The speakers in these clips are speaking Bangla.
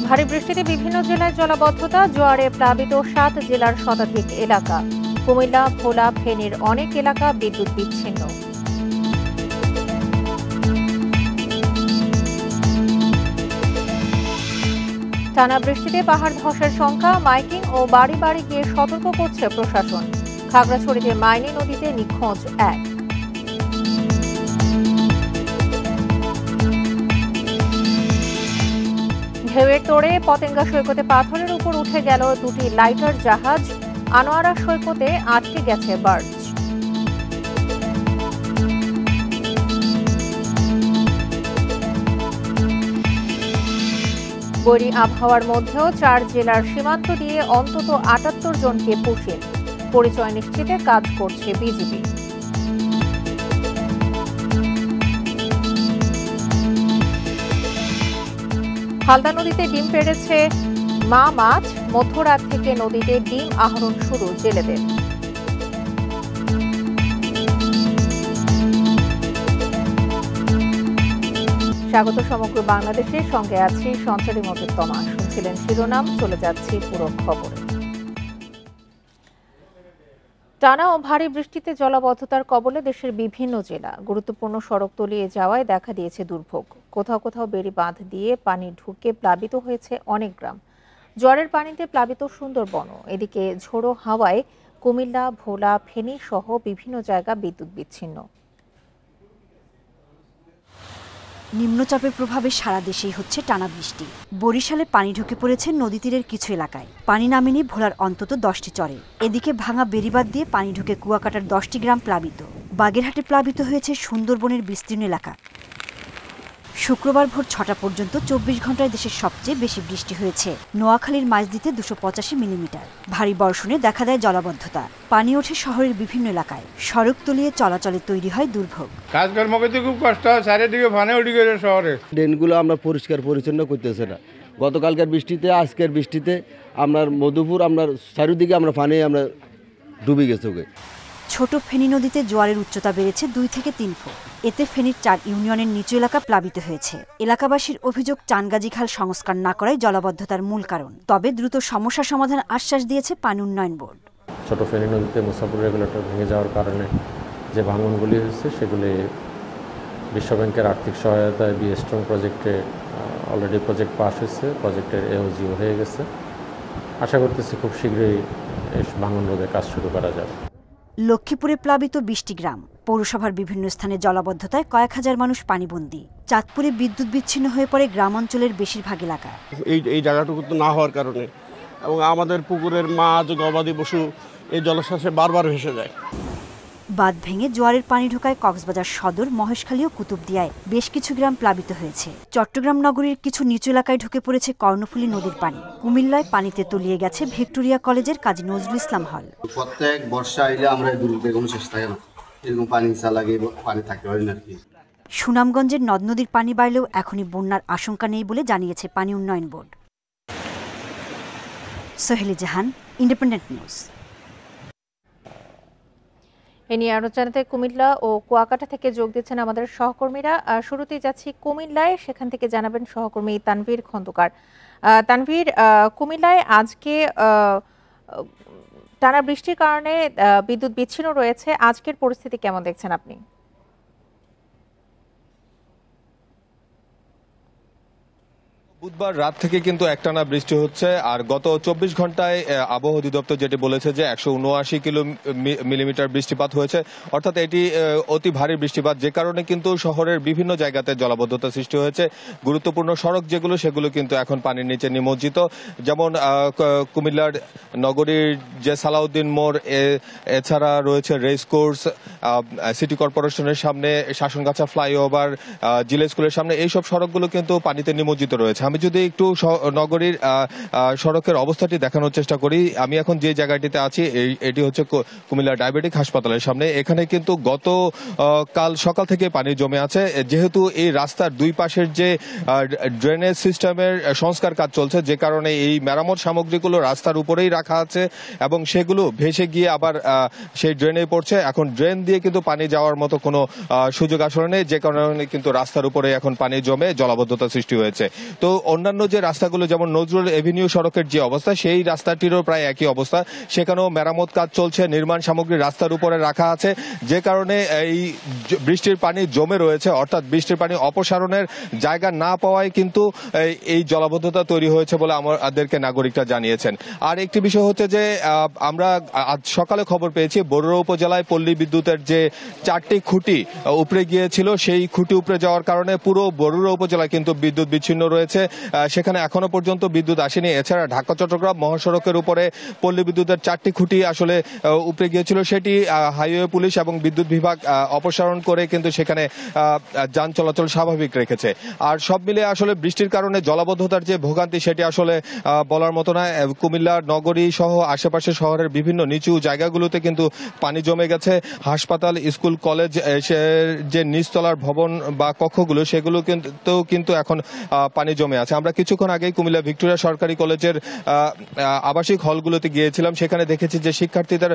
ভারী বৃষ্টিতে বিভিন্ন জেলায় জলাবদ্ধতা, জোয়ারে প্লাবিত ৭ জেলার শতাধিক এলাকা। কুমিল্লা, ভোলা, ফেনীর অনেক এলাকা বিদ্যুৎ বিচ্ছিন্ন। টানা বৃষ্টিতে পাহাড় ধসের শঙ্কা, মাইকিং ও বাড়ি বাড়ি গিয়ে সতর্ক করছে প্রশাসন। খাগড়াছড়িতে মাইনী নদীতে নিখোঁজ এক। ঢেউয়ের তোড়ে পতেঙ্গা সৈকতে পাথরের উপর উঠে গেল দুটি লাইটার জাহাজ। আনোয়ারা সৈকতে আটকে গেছে বার্জ। বৈরী আবহাওয়ার মধ্যেও ৪ জেলার সীমান্ত দিয়ে অন্তত ৭৮ জনকে পুষিয়ে পরিচয় নিশ্চিতে কাজ করছে বিজিবি। হালদা নদীতে ডিম পেড়েছে মা মাছ, মধ্যরাত থেকে নদীতে ডিম আহরণ শুরু জেলেদের। স্বাগত সমগ্র বাংলাদেশের সঙ্গে আছি সঞ্চারী মজিদ তমা। শুনছিলেন শিরোনাম, চলে যাচ্ছি পুরো খবরে। টানা ও ভারী বৃষ্টিতে জলাবদ্ধতার কবলে দেশের বিভিন্ন জেলা। গুরুত্বপূর্ণ সড়ক তলিয়ে যাওয়ায় দেখা দিয়েছে দুর্ভোগ। কোথাও কোথাও বেড়ি বাঁধ দিয়ে পানি ঢুকে প্লাবিত হয়েছে অনেক গ্রাম। জ্বরের পানিতে প্লাবিত সুন্দরবন। এদিকে ঝোড়ো হাওয়ায় কুমিল্লা, ভোলা, ফেনী সহ বিভিন্ন জায়গা বিদ্যুৎ বিচ্ছিন্ন। নিম্নচাপের প্রভাবে সারা দেশেই হচ্ছে টানা বৃষ্টি। বরিশালে পানি ঢুকে পড়েছে নদী তীরের কিছু এলাকায়। পানি নামেনি ভোলার অন্তত 10টি চরে। এদিকে ভাঙা বেড়িবাঁধ দিয়ে পানি ঢুকে কুয়াকাটার 10টি গ্রাম প্লাবিত। বাগেরহাটে প্লাবিত হয়েছে সুন্দরবনের বিস্তীর্ণ এলাকা। শুক্রবার ভোর ৬টা পর্যন্ত ২৪ ঘন্টায় দেশের সবচেয়ে বেশি বৃষ্টি হয়েছে নোয়াখালীর মাইজদীতে ২৮৫ মিলিমিটার। ভারী বর্ষণে দেখা দেয় জলাবদ্ধতা। পানি ওঠে শহরের বিভিন্ন এলাকায়। সড়ক তলিয়ে চলাচলে তৈরি হয় দুর্ভোগ। কাজকর্ম করতে খুব কষ্ট হয়, চারিদিকে ফানে উঠে গেছে শহরে। ড্রেনগুলো আমরা পরিষ্কার পরিচ্ছন্ন করতেছে না। গতকালকার বৃষ্টিতে, আজকের বৃষ্টিতে আপনার মধুপুর আপনার চারিদিকে আমরা ফানে আমরা ডুবে গেছে। ছোট ফেনী নদীতে জোয়ারের উচ্চতা বেড়েছে ২ থেকে ৩ ফুট। এতে ফেনীর ৪ ইউনিয়নের নিচু এলাকা প্লাবিত হয়েছে। এলাকাবাসীর অভিযোগ, চানগাজী খাল সংস্কার না করাই জলাবদ্ধতার মূল কারণ। তবে দ্রুত সমস্যা সমাধান আশ্বাস দিয়েছে পানি উন্নয়ন বোর্ড। ছোট ফেনী নদীতে মুসাফর রেগুলেটর ভেঙে যাওয়ার কারণে যে ভাঙনগুলি হয়েছে সেগুলি বিশ্বব্যাংকের আর্থিক সহায়তায় বিএস্ট্রং প্রজেক্টে অলরেডি প্রজেক্ট পাস হয়েছে, প্রজেক্টের এওজিও হয়ে গেছে। আশা করতেছি খুব শীঘ্রই এই ভাঙন রোধে কাজ শুরু করা যাবে। লক্ষ্মীপুরে প্লাবিত ২০টি গ্রাম। পৌরসভার বিভিন্ন স্থানে জলাবদ্ধতায় কয়েক হাজার মানুষ পানিবন্দী। চাঁদপুরে বিদ্যুৎ বিচ্ছিন্ন হয়ে পড়ে গ্রাম অঞ্চলের বেশিরভাগ এলাকা। এই জায়গাটুকু তো না হওয়ার কারণে এবং আমাদের পুকুরের মাছ, গবাদি পশু এই জলোচ্ছ্বাসে বারবার ভেসে যায়। বাঁধ ভেঙে জোয়ারের পানি ঢোকায় কক্সবাজার সদর, মহেশখালী ও কুতুবদিয়ায় বেশ কিছু গ্রাম প্লাবিত হয়েছে। চট্টগ্রাম নগরীর কিছু নিচু এলাকায় ঢুকে পড়েছে কর্ণফুলী নদীর পানি। কুমিল্লায় পানিতে তলিয়ে গেছে ভিক্টোরিয়া কলেজের কাজী নজরুল ইসলাম হল। প্রত্যেক বর্ষা আইলে আমরা দুর্যোগে কোনো শেষ থাকে না, এরকম পানি লাগে পানি থাকতে পারি না। সুনামগঞ্জের নদ নদীর পানি বাড়লেও এখনই বন্যার আশঙ্কা নেই বলে জানিয়েছে পানি উন্নয়ন বোর্ড। সোহেলি জাহান, ইন্ডিপেন্ডেন্ট নিউজ। এ নিয়ে আরো জানাতে কুমিল্লা ও কুয়াকাটা থেকে যোগ দিচ্ছেন আমাদের সহকর্মীরা। শুরুতেই যাচ্ছি কুমিল্লায়, সেখান থেকে জানাবেন সহকর্মী তানভীর খন্দকার। তানভীর, কুমিল্লায় আজকে টানা বৃষ্টির কারণে বিদ্যুৎ বিচ্ছিন্ন রয়েছে। আজকের পরিস্থিতি কেমন দেখছেন আপনি? বুধবার রাত থেকে কিন্তু একটানা বৃষ্টি হচ্ছে। আর গত ২৪ ঘন্টায় আবহাওয়া অধিদপ্তর যেটি বলেছে যে ১৭৯ মিলিমিটার বৃষ্টিপাত হয়েছে, অর্থাৎ এটি অতি ভারী বৃষ্টিপাত, যে কারণে কিন্তু শহরের বিভিন্ন জায়গাতে জলাবদ্ধতা সৃষ্টি হয়েছে। গুরুত্বপূর্ণ সড়ক যেগুলো সেগুলো কিন্তু এখন পানির নিচে নিমজ্জিত। যেমন কুমিল্লার নগরীর যে সালাউদ্দিন মোড়, এছাড়া রয়েছে রেস কোর্স, সিটি কর্পোরেশনের সামনে, শাসনগাছা ফ্লাইওভার, জিলা স্কুলের সামনে, এইসব সড়কগুলো কিন্তু পানিতে নিমজ্জিত রয়েছে। আমি যদি একটু নগরীর সড়কের অবস্থাটি দেখানোর চেষ্টা করি, আমি এখন যে জায়গাটিতে আছি এটি হচ্ছে কুমিল্লা ডায়াবেটিক হাসপাতালের সামনে। এখানে কিন্তু কাল সকাল থেকে পানি জমে আছে। যেহেতু এই রাস্তার দুই পাশের যে ড্রেনেজ সিস্টেমের সংস্কার কাজ চলছে, যে কারণে এই মেরামত সামগ্রীগুলো রাস্তার উপরেই রাখা আছে এবং সেগুলো ভেসে গিয়ে আবার সেই ড্রেনে পড়ছে। এখন ড্রেন দিয়ে কিন্তু পানি যাওয়ার মতো কোনো সুযোগ আসলে নেই, যে কারণে কিন্তু রাস্তার উপরে এখন পানি জমে জলাবদ্ধতা সৃষ্টি হয়েছে। তো অন্যান্য যে রাস্তাগুলো যেমন নজরুল এভিনিউ সড়কের যে অবস্থা, সেই রাস্তাটিরও প্রায় একই অবস্থা। সেখানেও মেরামত কাজ চলছে, নির্মাণ সামগ্রী রাস্তার উপরে রাখা আছে, যে কারণে এই বৃষ্টির পানি জমে রয়েছে, অর্থাৎ বৃষ্টির পানি অপসারণের জায়গা না পাওয়ায় কিন্তু এই জলাবদ্ধতা তৈরি হয়েছে বলে আমাদেরকে নাগরিকরা জানিয়েছেন। আর একটি বিষয় হচ্ছে যে আমরা আজ সকালে খবর পেয়েছি বরুড়া উপজেলায় পল্লী বিদ্যুতের যে 4টি খুঁটি উপরে গিয়েছিল, সেই খুঁটি উপরে যাওয়ার কারণে পুরো বরুড়া উপজেলায় কিন্তু বিদ্যুৎ বিচ্ছিন্ন রয়েছে। সেখানে এখনো পর্যন্ত বিদ্যুৎ আসেনি। এছাড়া ঢাকা চট্টগ্রাম মহাসড়কের উপরে পল্লী বিদ্যুতের 4টি খুঁটি আসলে উপরে গিয়েছিল, সেটি হাইওয়ে পুলিশ এবং বিদ্যুৎ বিভাগ অপসারণ করে কিন্তু সেখানে যান চলাচল স্বাভাবিক রেখেছে। আর সব মিলে আসলে বৃষ্টির কারণে জলাবদ্ধতার যে ভোগান্তি, সেটি আসলে বলার মতো না। কুমিল্লা নগরী সহ আশেপাশে শহরের বিভিন্ন নিচু জায়গাগুলোতে কিন্তু পানি জমে গেছে। হাসপাতাল, স্কুল, কলেজ যে নিচতলার ভবন বা কক্ষগুলো, সেগুলো কিন্তু এখন পানি জমে আছে। আমরা কিছুক্ষণ আগেই কুমিল্লা ভিক্টোরিয়া সরকারি কলেজের আবাসিক হলগুলোতে গিয়েছিলাম। সেখানে দেখেছি যে শিক্ষার্থীদের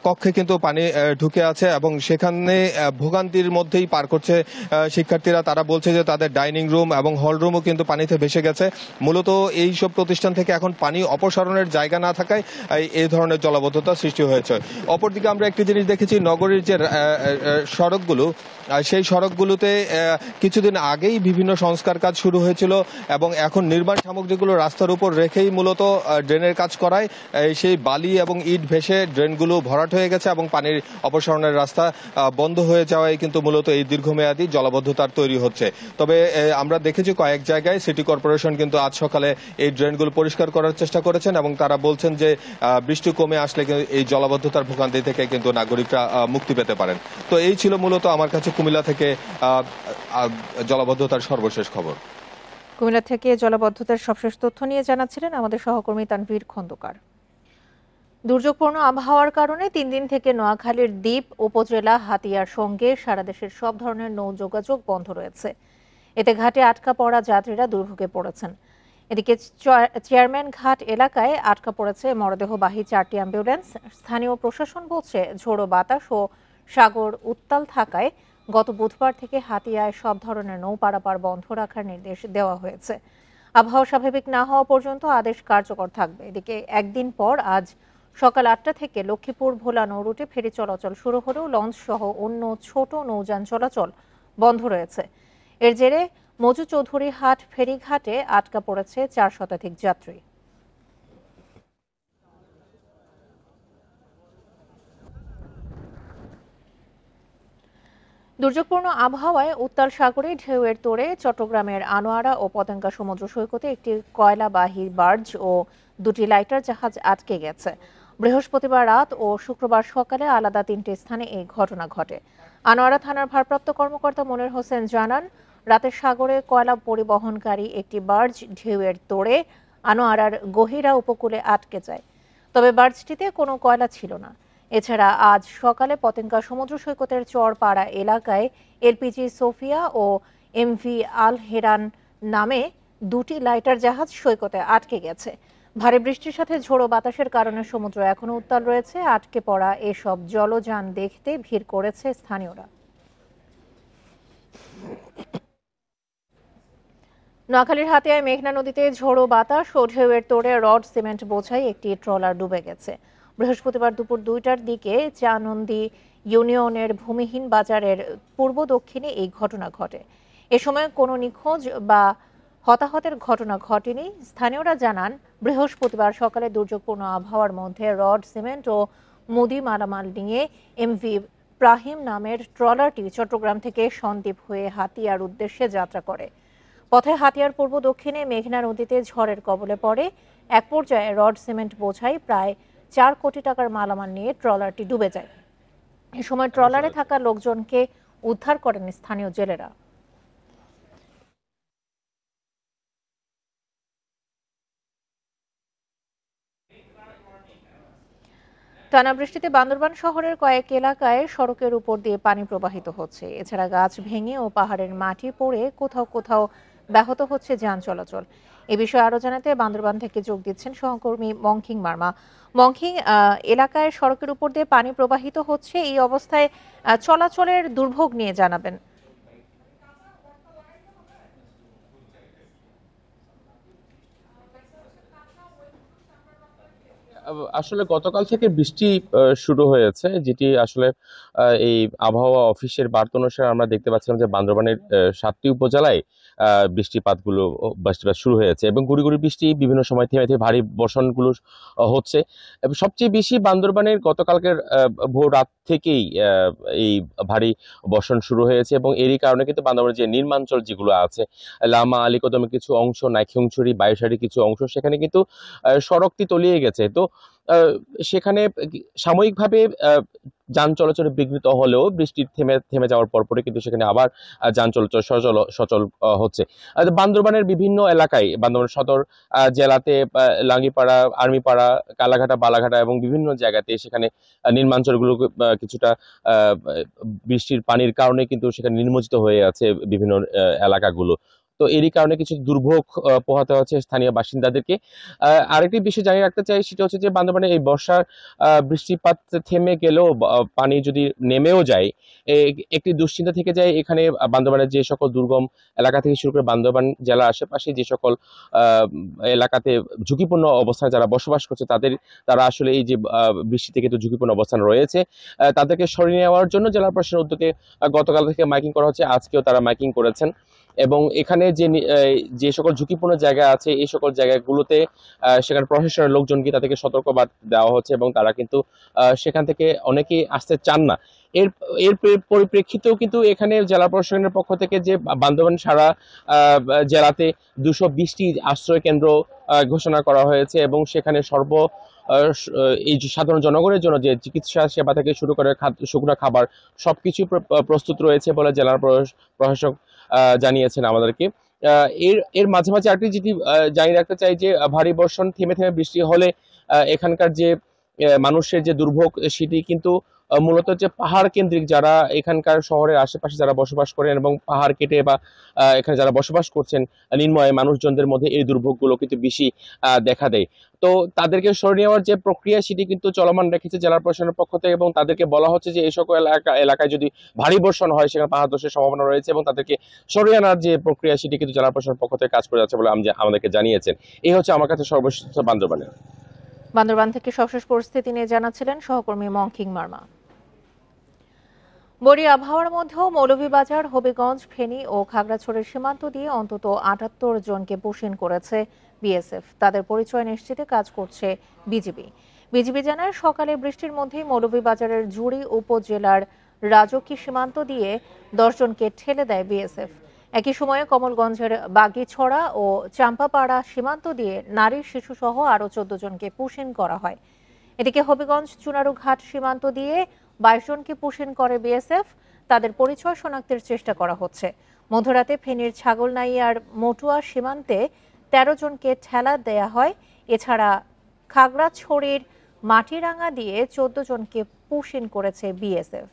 কক্ষে কিন্তু পানি ঢুকে আছে এবং সেখানে ভোগান্তির মধ্যেই পার করছে শিক্ষার্থীরা। তারা বলছে যে তাদের ডাইনিং রুম এবং হল রুমও কিন্তু পানিতে ভেসে গেছে। মূলত এই সব প্রতিষ্ঠান থেকে এখন পানি অপসারণের জায়গা না থাকায় এই ধরনের জলাবদ্ধতা সৃষ্টি হয়েছে। অপরদিকে আমরা একটি জিনিস দেখেছি, নগরীর যে সড়কগুলো, সেই সড়কগুলোতে কিছুদিন আগেই বিভিন্ন সংস্কার কাজ শুরু হয়েছিল এবং এখন নির্মাণ সামগ্রীগুলো রাস্তার উপর রেখেই মূলত ড্রেনের কাজ করায় সেই বালি এবং ইট ভেসে ড্রেনগুলো ভরাট হয়ে গেছে এবং পানির অপসারণের রাস্তা বন্ধ হয়ে যাওয়ায় কিন্তু মূলত এই দীর্ঘমেয়াদী জলাবদ্ধতার তৈরি হচ্ছে। তবে আমরা দেখেছি কয়েক জায়গায় সিটি কর্পোরেশন কিন্তু আজ সকালে এই ড্রেনগুলো পরিষ্কার করার চেষ্টা করেছেন এবং তারা বলছেন যে বৃষ্টি কমে আসলে এই জলাবদ্ধতার ভোগান্তি থেকে কিন্তু নাগরিকরা মুক্তি পেতে পারেন। তো এই ছিল মূলত আমার কাছে কুমিল্লা থেকে জলাবদ্ধতার সর্বশেষ খবর। কুমিল্লা থেকে জলাবদ্ধতার সবশেষ তথ্য নিয়ে জানাচ্ছিলেন আমাদের সহকর্মী তানভীর খন্দকার। দুর্যোগপূর্ণ আবহাওয়ার কারণে 3 দিন থেকে নোয়াখালীর দ্বীপ উপজেলা হাতিয়ার সঙ্গে সারা দেশের সব ধরনের নৌ যোগাযোগ বন্ধ রয়েছে। এতে ঘাটে আটকা পড়া যাত্রীরা দুর্ভোগে পড়েছেন। এদিকে চেয়ারম্যান ঘাট এলাকায় আটকা পড়েছে মরদেহবাহী 4টি অ্যাম্বুলেন্স। স্থানীয় প্রশাসন বলছে ঝোড়ো বাতাস ও সাগর উত্তাল থাকায় গত বুধবার থেকে হাতিয়ায় সব ধরনের নৌ পারাপার বন্ধ রাখার নির্দেশ দেওয়া হয়েছে। আবহাওয়া স্বাভাবিক না হওয়া পর্যন্ত আদেশ কার্যকর থাকবে। এদিকে একদিন পর আজ সকাল 8টা থেকে লক্ষ্মীপুর ভোলা নৌ রুটে ফেরি চলাচল শুরু হলেও লঞ্চ সহ অন্য ছোট নৌযান চলাচল বন্ধ রয়েছে। এর জেরে মজু চৌধুরী হাট ফেরিঘাটে আটকা পড়েছে 4 শতাধিক যাত্রী। দুর্যোগপূর্ণ আবহাওয়ায় উত্তাল সাগরে ঢেউয়ের তোড়ে চট্টগ্রামের আনোয়ারা ও পতেঙ্গা সমুদ্র সৈকতে একটি কয়লাবাহী বার্জ ও 2টি লাইটার জাহাজ আটকে গেছে। বৃহস্পতিবার রাত ও শুক্রবার সকালে আলাদা 3টি স্থানে এই ঘটনা ঘটে। আনোয়ারা থানার ভারপ্রাপ্ত কর্মকর্তা মনির হোসেন জানান, রাতের সাগরে কয়লা পরিবহনকারী একটি বার্জ ঢেউয়ের তোড়ে আনোয়ারার গহিরা উপকূলে আটকে যায়। তবে বার্জটিতে কোনো কয়লা ছিল না। এছাড়া আজ সকালে পতেঙ্গা সমুদ্র সৈকতের চরপাড়া এলাকায় এলপিজি সোফিয়া ও এমভি আল হেরান নামে 2টি লাইটার জাহাজ সৈকতে আটকে গেছে। ভারী বৃষ্টির সাথে ঝোড়ো বাতাসের কারণে সমুদ্র এখনো উত্তাল রয়েছে। আটকে পড়া এসব জলযান দেখতে ভিড় করেছে স্থানীয়রা। নোয়াখালীর হাতিয়ায় মেঘনা নদীতে ঝোড়ো বাতাস ও ঢেউয়ের তোড়ে রড সিমেন্ট বোঝাই একটি ট্রলার ডুবে গেছে। বৃহস্পতিবার দুপুর 2টার দিকে চানন্দী ইউনিয়নের ভূমিহীন বাজারের পূর্ব দক্ষিণে এই ঘটনা ঘটে। এ সময় কোনো নিখোঁজ বা হতাহতের ঘটনা ঘটেনি। স্থানীয়রা জানান, বৃহস্পতিবার সকালে দুর্যোগপূর্ণ আবহাওয়ার মধ্যে রড সিমেন্ট ও মুদি মালামাল নিয়ে এমভি প্রাহিম নামের ট্রলারটি চট্টগ্রাম থেকে সন্দ্বীপ হয়ে হাতিয়ার উদ্দেশ্যে যাত্রা করে। পথে হাতিয়ার পূর্ব দক্ষিণে মেঘনা নদীতে ঝড়ের কবলে পড়ে। এক পর্যায়ে রড সিমেন্ট বোঝাই প্রায় 4 কোটি টাকার মালামাল নিয়ে ট্রলারটি ডুবে যায়। এ সময় ট্রলারে থাকা লোকজনকে উদ্ধার করেন স্থানীয় জেলেরা। টানা বৃষ্টিতে বান্দরবান শহরের কয়েক এলাকায় সড়কের উপর দিয়ে পানি প্রবাহিত হচ্ছে। এছাড়া গাছ ভেঙে ও পাহাড়ের মাটি পড়ে কোথাও কোথাও ব্যাহত হচ্ছে যান চলাচল। এ বিষয়ে আরো জানাতে বান্দরবান থেকে যোগ দিচ্ছেন সহকর্মী মংখিং মার্মা। মংখিং, এলাকায় সড়কের উপর দিয়ে পানি প্রবাহিত হচ্ছে, এই অবস্থায় চলাচলের দুর্ভোগ নিয়ে জানাবেন। আসলে গতকাল থেকে বৃষ্টি শুরু হয়েছে, যেটি আসলে এই আবহাওয়া অফিসের বার্তা অনুসারে আমরা দেখতে পাচ্ছিলাম যে বান্দরবানের 7টি উপজেলায় বৃষ্টিপাত শুরু হয়েছে এবং গুড়ি গুড়ি বৃষ্টি বিভিন্ন সময় থেমে থেমে ভারী বর্ষণগুলো হচ্ছে। এবং সবচেয়ে বেশি বান্দরবানের গতকালকের ভোর রাত থেকেই এই ভারী বর্ষণ শুরু হয়েছে এবং এরই কারণে কিন্তু বান্দরবানের যে নির্মাঞ্চল যেগুলো আছে, লামা, আলীকদমের কিছু অংশ, নাইখিংছড়ি, বায়ুসারির কিছু অংশ, সেখানে কিন্তু সড়কটি তলিয়ে গেছে। তো সেখানে সাময়িকভাবে যান চলাচল বিঘ্নিত হলেও বৃষ্টি থেমে যাওয়ার পরপরই কিন্তু সেখানে আবার যান চলাচল সচল হচ্ছে। বান্দরবানের বিভিন্ন এলাকায়, বান্দরবান সদর জেলাতে লাঙ্গিপাড়া, আর্মিপাড়া, কালাঘাটা, বালাঘাটা এবং বিভিন্ন জায়গাতে সেখানে নির্মাঞ্চলগুলো কিছুটা বৃষ্টির পানির কারণে কিন্তু সেখানে নিমজ্জিত হয়ে আছে বিভিন্ন এলাকাগুলো। তো এরই কারণে কিছু দুর্ভোগ পোহাতে হচ্ছে স্থানীয় বাসিন্দাদেরকে। আরেকটি বিষয় জানিয়ে রাখতে চাই, সেটা হচ্ছে যে বান্দরবানে এই বর্ষার বৃষ্টিপাত থেমে গেলেও পানি যদি নেমেও যায়, একটি দুশ্চিন্তা থেকে যায় এখানে বান্দরবানের যে সকল দুর্গম এলাকা থেকে শুরু করে বান্দরবান জেলার আশেপাশে যে সকল এলাকাতে ঝুঁকিপূর্ণ অবস্থানে যারা বসবাস করছে তারা আসলে এই যে বৃষ্টি থেকে তো ঝুঁকিপূর্ণ অবস্থান রয়েছে, তাদেরকে সরিয়ে নেওয়ার জন্য জেলা প্রশাসনের উদ্যোগে গতকাল থেকে মাইকিং করা হচ্ছে। আজকেও তারা মাইকিং করেছেন এবং এখানে যে সকল ঝুঁকিপূর্ণ জায়গা আছে এই সকল জায়গাগুলোতে সেখানে প্রশাসনের লোকজনকে তাদেরকে সতর্কবার্তা দেওয়া হচ্ছে এবং তারা কিন্তু সেখান থেকে অনেকেই আসতে চান না। এর পরিপ্রেক্ষিতেও কিন্তু এখানে জেলা প্রশাসনের পক্ষ থেকে যে বান্দরবান সারা জেলাতে 220টি আশ্রয় কেন্দ্র ঘোষণা করা হয়েছে এবং সেখানে এই সাধারণ জনগণের জন্য যে চিকিৎসা সেবা থেকে শুরু করে শুকনো খাবার সবকিছু প্রস্তুত রয়েছে বলে জেলার প্রশাসক জানিয়েছেন আমাদেরকে। এর মাঝে মাঝে আরেকটি যেটি জানিয়ে রাখতে চাই যে ভারী বর্ষণ থেমে থেমে বৃষ্টি হলে এখানকার যে মানুষের যে দুর্ভোগ, সেটি কিন্তু মূলত যে পাহাড় কেন্দ্রিক যারা এখানকার শহরের আশেপাশে যারা বসবাস করেন এবং পাহাড় কেটে বা এখানে যারা বসবাস করছেন নিম্নআয় মানুষজনদের মধ্যে এই দুর্ভোগগুলো কিন্তু বেশি দেখা দেয়। তো তাদেরকে সরিয়ে নেওয়ার যে প্রক্রিয়া সেটি কিন্তু চলমান রেখেছে জেলা প্রশাসনের পক্ষ থেকে এবং তাদেরকে বলা হচ্ছে যে এই সকল এলাকায় যদি ভারী বর্ষণ হয় সেখানে পাহাড় ধসের সম্ভাবনা রয়েছে এবং তাদেরকে সরিয়ে আনার যে প্রক্রিয়া সেটি কিন্তু জেলা প্রশাসনের পক্ষ থেকে কাজ করে যাচ্ছে বলে আমাদেরকে জানিয়েছেন। এই হচ্ছে আমার কাছে সর্বশেষ বান্দরবান থেকে সবশেষ পরিস্থিতি নিয়ে জানাচ্ছিলেন সহকর্মী মংকিং মার্মা। বড়ি আবহাওয়ার মধ্যেও মৌলভীবাজার, হবিগঞ্জ, ফেনী ও খাগড়াছড়ির সীমান্ত দিয়ে অন্তত ৭৮ জনকে পুশিন করেছে বিএসএফ। তাদের পরিচয় নিশ্চিতে কাজ করছে বিজিবি জানায় সকালে বৃষ্টির মধ্যেই মৌলভীবাজারের জুড়ি উপজেলার রাজকী সীমান্ত দিয়ে 10 জনকে ঠেলে দেয় বিএসএফ। একই সময়ে কমলগঞ্জের বাগিছড়া ও চাম্পাপাড়া সীমান্ত দিয়ে নারী, শিশুসহ আরও 14 জনকে পুশিন করা হয়। এদিকে হবিগঞ্জ চুনারুঘাট সীমান্ত দিয়ে 22 জনকে পুশিন করে বিএসএফ। তাদের পরিচয় শনাক্তের চেষ্টা করা হচ্ছে। মধ্যরাতে ফেনীর ছাগলনাইয়ার মটুয়া সীমান্তে 13 জনকে ঠেলা দেয়া হয়। এছাড়া খাগড়াছড়ির মাটিরাঙ্গা দিয়ে 14 জনকে পুশিন করেছে বিএসএফ।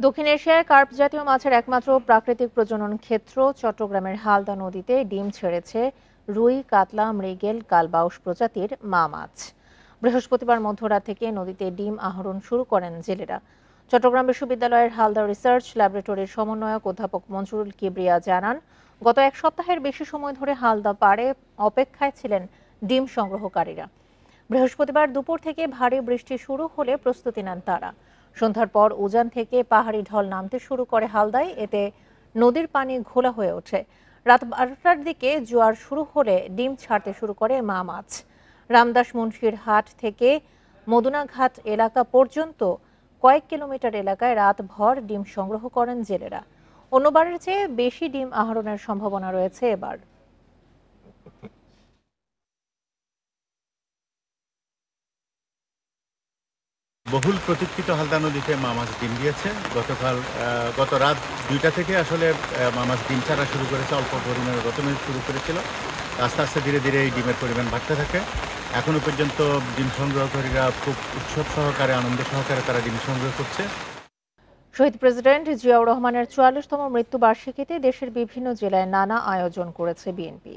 দক্ষিণ এশিয়ায় কার্প জাতীয় মাছের একমাত্র প্রাকৃতিক প্রজনন ক্ষেত্র চট্টগ্রামের হালদা নদীতে ডিম ছেড়েছে রুই, কাতলা, মৃগেল, কালবাউস প্রজাতির মা মাছ। বৃহস্পতিবার মধ্যরাত থেকে নদীতে ডিম আহরণ শুরু করেন জেলেরা। চট্টগ্রাম বিশ্ববিদ্যালয়ের হালদা রিসার্চ ল্যাবরেটরির সমন্বয়ক অধ্যাপক মঞ্জুরুল কিবরিয়া জানান, গত এক সপ্তাহের বেশি সময় ধরে হালদা পাড়ে অপেক্ষায় ছিলেন ডিম সংগ্রহকারীরা। বৃহস্পতিবার দুপুর থেকে ভারী বৃষ্টি শুরু হলে প্রস্তুতি নেন তারা। সন্ধ্যার পর উজান থেকে পাহাড়ি ঢল নামতে শুরু করে হালদায়। এতে নদীর পানি ঘোলা হয়ে ওঠে। রাত 12টার দিকে জোয়ার শুরু হলে ডিম ছাড়তে শুরু করে মা মাছ। রামদাস মুন্সির হাট থেকে মদুনাঘাট এলাকা পর্যন্ত কয়েক কিলোমিটার এলাকায় রাতভর ডিম সংগ্রহ করেন জেলেরা। অন্যবারের চেয়ে বেশি ডিম আহরণের সম্ভাবনা রয়েছে এবার। বহুল প্রতীক্ষিত হালদা নদীতে মা মাছ ডিম দিয়েছে। গত রাত 2টা থেকে আসলে মা মাছ ডিম ছাড়া শুরু করেছে। অল্প পরিমাণে প্রথমে শুরু করেছিল, আস্তে আস্তে ধীরে ধীরে এই ডিমের পরিমাণ বাড়তে থাকে। এখনো পর্যন্ত ডিম সংগ্রহকারীরা খুব উৎসব সহকারে, আনন্দ সহকারে তারা ডিম সংগ্রহ করছে। শহীদ প্রেসিডেন্ট জিয়াউর রহমানের 44তম মৃত্যুবার্ষিকীতে দেশের বিভিন্ন জেলায় নানা আয়োজন করেছে বিএনপি।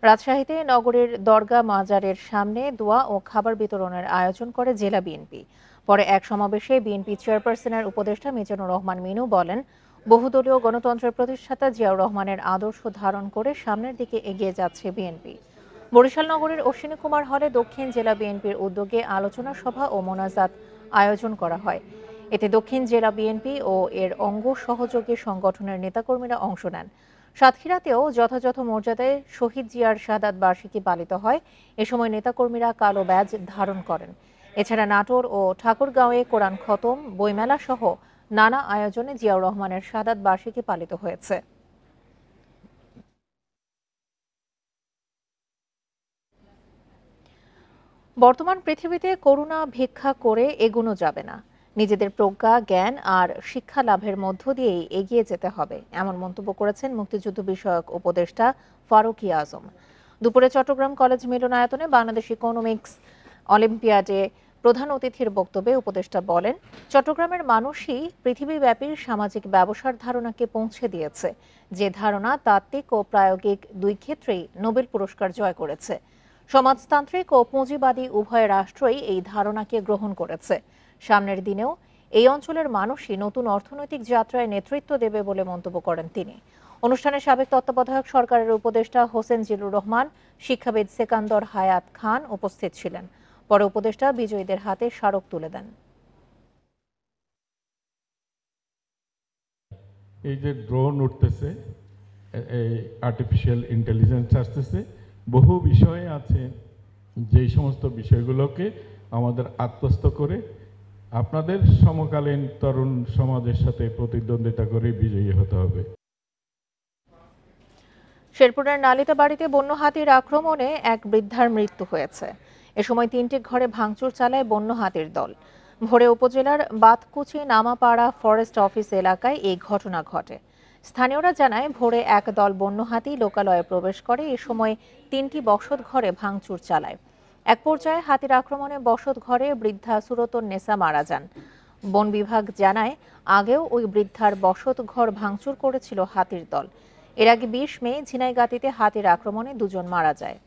রাজশাহীতে নগরীর দরগা মাজারের সামনে দোয়া ও খাবার বিতরণের আয়োজন করে জেলা বিএনপি। পরে এক সমাবেশে বিএনপি চেয়ারপারসনের উপদেষ্টা মিজানুর রহমান মিনু বলেন, বহুদলীয় গণতন্ত্রের প্রতিষ্ঠাতা জিয়াউর রহমানের আদর্শ ধারণ করে সামনের দিকে এগিয়ে যাচ্ছে বিএনপি। বরিশাল নগরীর অশ্বিনী কুমার হলে দক্ষিণ জেলা বিএনপির উদ্যোগে আলোচনা সভা ও মোনাজাত আয়োজন করা হয়। এতে দক্ষিণ জেলা বিএনপি ও এর অঙ্গ সহযোগী সংগঠনের নেতাকর্মীরা অংশ নেন। সাতক্ষীরাতেও যথাযথ মর্যাদায় শহীদ জিয়ার শাহাদাত বার্ষিকী পালিত হয়। এ সময় নেতাকর্মীরা কালো ব্যাজ ধারণ করেন। এছাড়া নাটোর ও ঠাকুরগাঁওয়ে কোরআন খতম, বইমেলা সহ নানা আয়োজনে জিয়াউর রহমানের শাহাদাত বার্ষিকী পালিত হয়েছে। বর্তমান পৃথিবীতে করুণা ভিক্ষা করে এগোনো যাবে না। নিজেদের প্রজ্ঞা, জ্ঞান আর শিক্ষা লাভের মধ্য দিয়েই এগিয়ে যেতে হবে, এমন মন্তব্য করেছেন মুক্তিযুদ্ধ বিষয়ক উপদেষ্টা ফারুক আজম। দুপুরে চট্টগ্রাম কলেজ মিলনায়তনে বাংলাদেশ ইকোনমিক্স অলিম্পিয়াডে প্রধান অতিথির বক্তব্যে উপদেষ্টা বলেন, চট্টগ্রামের মানুষই পৃথিবীব্যাপী সামাজিক ব্যবসার ধারণাকে পৌঁছে দিয়েছে, যে ধারণা তাত্ত্বিক ও প্রায়োগিক দুই ক্ষেত্রেই নোবেল পুরস্কার জয় করেছে। সমাজতান্ত্রিক ও পুঁজিবাদী উভয় রাষ্ট্রই এই ধারণাকে গ্রহণ করেছে। সামনের দিনেও এই অঞ্চলের মানুষই নতুন অর্থনৈতিক যাত্রায় নেতৃত্ব দেবে বলে মন্তব্য করেন তিনি। অনুষ্ঠানে সাবেক তত্ত্বাবধায়ক সরকারের উপদেষ্টা হোসেন জিল্লুর রহমান, শিক্ষাবিদ সেকান্দর হায়াত খান উপস্থিত ছিলেন। পরে উপদেষ্টা বিজয়ীদের হাতে স্মারক তুলে দেন। এই যে ড্রোন উঠতেছে, এই আর্টিফিশিয়াল ইন্টেলিজেন্স আসতেছে, বহু বিষয় আছে যেই সমস্ত বিষয়গুলোকে আমাদের আত্মস্থ করে আপনাদের সমকালীন তরুণ সমাজের সাথে প্রতিদ্বন্দ্বিতা করে বিজয়ী হতে হবে। শেরপুরের নালিতা বাড়িতে বন্য হাতির আক্রমণে এক বৃদ্ধার মৃত্যু হয়েছে। এ সময় ৩টি ঘরে ভাঙচুর চালায় বন্য হাতির দল। ভোরে উপজেলার বাতকুচি নামাপাড়া ফরেস্ট অফিস এলাকায় এই ঘটনা ঘটে। স্থানীয়রা জানায়, ভোরে এক দল বন্য হাতি লোকালয়ে প্রবেশ করে। এ সময় 3টি বসত ঘরে ভাঙচুর চালায়। এক পর্যায়ে হাতির আক্রমণে বসত ঘরে বৃদ্ধা সুরতুন নেসা মারা যান। বন বিভাগ জানায়, আগেও ওই বৃদ্ধার বসত ঘর ভাঙচুর করেছিল হাতির দল। এর আগে 20 মে ঝিনাইগাতীতে হাতির আক্রমণে 2 জন মারা যায়।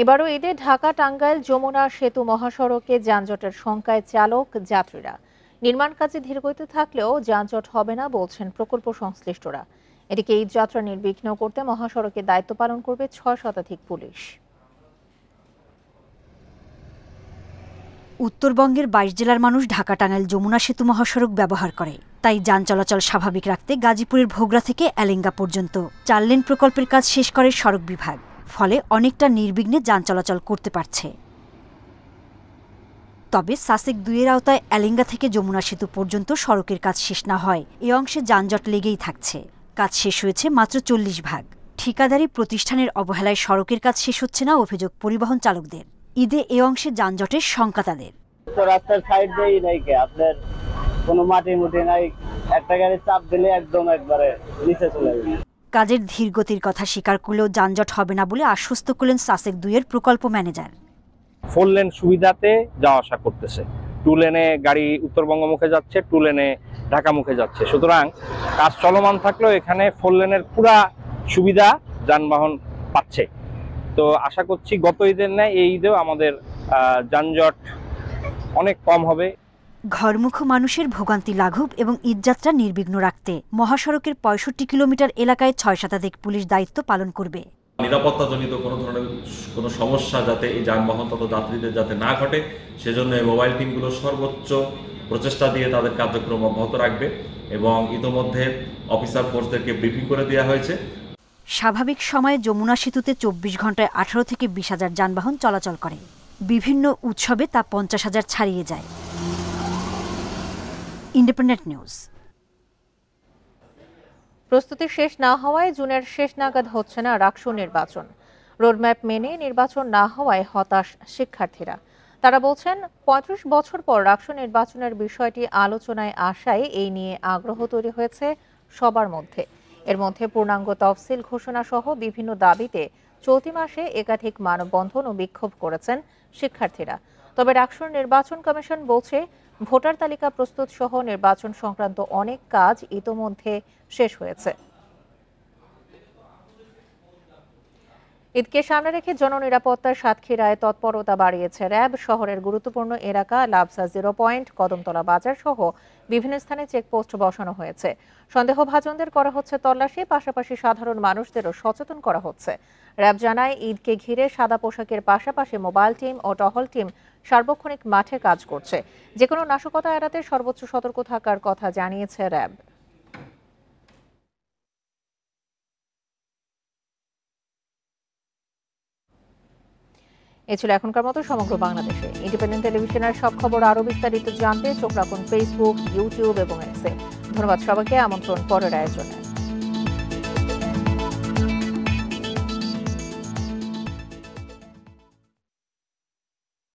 এবারও ঈদে ঢাকা টাঙ্গাইল যমুনা সেতু মহাসড়কে যানজটের শঙ্কায় চালক যাত্রীরা। নির্মাণ কাজে ধীর গতিতে থাকলেও যানজট হবে না বলছেন প্রকল্প সংশ্লিষ্টরা। এদিকে ঈদ যাত্রা নির্বিঘ্ন করতে মহাসড়কে দায়িত্ব পালন করবে 6 শতাধিক পুলিশ। উত্তরবঙ্গের 22 জেলার মানুষ ঢাকা টাঙ্গাইল যমুনা সেতু মহাসড়ক ব্যবহার করে। তাই যান চলাচল স্বাভাবিক রাখতে গাজীপুরের ভোগড়া থেকে এলেঙ্গা পর্যন্ত 4 লেন প্রকল্পের কাজ শেষ করে সড়ক বিভাগ। ফলে অনেকটা নির্বিঘ্নে যান চলাচল করতে পারছে। তবে সাসেক 2-এর আওতায় এলেঙ্গা থেকে যমুনা সেতু পর্যন্ত সড়কের কাজ শেষ না হয় এই অংশে যানজট লেগেই থাকছে। কাজ শেষ হয়েছে মাত্র 40 ভাগ। ঠিকাদারি প্রতিষ্ঠানের অবহেলায় সড়কের কাজ শেষ হচ্ছে না অভিযোগ পরিবহন চালকদের। ঈদে এ অংশে যানজটের শঙ্কা তাদের। রাস্তার সাইড দিয়েই নাই, আপনার কোনো মাটি মুটি নাই, একটা গাড়ি চাপ দিলে একদম একবারে নিচে চলে যাবে। কাজের ধীরগতির কথা স্বীকার করলেও যানজট হবে না বলে আশ্বস্ত করলেন সাসেক 2-এর প্রকল্প ম্যানেজার। 4 লেন সুবিধাতে যাওয়া আসা করতেছে। 2 লেনে গাড়ি উত্তরবঙ্গ মুখে যাচ্ছে, 2 লেনে ঢাকা মুখে যাচ্ছে। সুতরাং কাজ চলমান থাকলেও এখানে 4 লেনের পুরা সুবিধা যানবাহন পাচ্ছে। তো আশা করছি গত ঈদের ন্যায় এই ঈদেও আমাদের যানজট অনেক কম হবে। ঘরমুখ মানুষের ভোগান্তি লাঘব এবং ঈদযাত্রা নির্বিঘ্ন রাখতে মহাসড়কের 65 কিলোমিটার এলাকায় 6 শতাধিক পুলিশ দায়িত্ব পালন করবে। নিরাপত্তাজনিত কোনো ধরনের কোনো সমস্যা যাতে এই যানবাহন তথা যাত্রীদের যাতে না ঘটে, সেজন্য এই মোবাইল টিমগুলো সর্বোচ্চ প্রচেষ্টা দিয়ে তাদের কার্যক্রম অব্যাহত রাখবে এবং ইতোমধ্যে অফিসার ফোর্সদেরকে ব্রিফিং করে দেওয়া হয়েছে। স্বাভাবিক সময়ে যমুনা সেতুতে 24 ঘন্টায় 18 থেকে 20,000 যানবাহন চলাচল করে। বিভিন্ন উৎসবে তা 50,000 ছাড়িয়ে যায়। Independent news. প্রস্তুতি শেষ না হওয়ায় জুনের শেষ নাগাদ হচ্ছে না রাকসু নির্বাচন। রোডম্যাপ মেনে নির্বাচন না হওয়ায় হতাশ শিক্ষার্থীরা। তারা বলছেন, 35 বছর পর রাকসু নির্বাচনের বিষয়টি আলোচনায় আসায় এই নিয়ে আগ্রহ তৈরি হয়েছে সবার মধ্যে। এর মধ্যে পূর্ণাঙ্গ তফসিল ঘোষণা সহ বিভিন্ন দাবিতে চলতি মাসে একাধিক মানববন্ধন ও বিক্ষোভ করেছেন শিক্ষার্থীরা। তবে ডাকসুর নির্বাচন কমিশন বলছে ভোটার তালিকা প্রস্তুত সহ নির্বাচন সংক্রান্ত অনেক কাজ ইতোমধ্যে শেষ হয়েছে। ঈদকে সামনে রেখে জননিরাপত্তার সাতক্ষীরায় তৎপরতা বাড়িয়েছে র্যাব। শহরের গুরুত্বপূর্ণ এলাকা লাবসা 0 পয়েন্ট, কদমতলা বাজার সহ বিভিন্ন স্থানে চেকপোস্ট বসানো হয়েছে। সন্দেহভাজনদের করা হচ্ছে তল্লাশি, পাশাপাশি সাধারণ মানুষদেরও সচেতন করা হচ্ছে। র্যাব জানায় ঈদকে ঘিরে সাদা পোশাকের পাশাপাশি মোবাইল টিম ও টহল টিম সার্বক্ষণিক মাঠে কাজ করছে। যেকোনো নাশকতা এড়াতে সর্বোচ্চ সতর্ক থাকার কথা জানিয়েছে র্যাব। এ ছিল এখনকার মতো সমগ্র বাংলাদেশে। ইন্ডিপেন্ডেন্ট টেলিভিশনের সব খবর আরও বিস্তারিত জানতে চোখ রাখুন ফেসবুক, ইউটিউব এবং এক্সে। ধন্যবাদ সবাইকে। আমন্ত্রণ পরের আয়োজনে।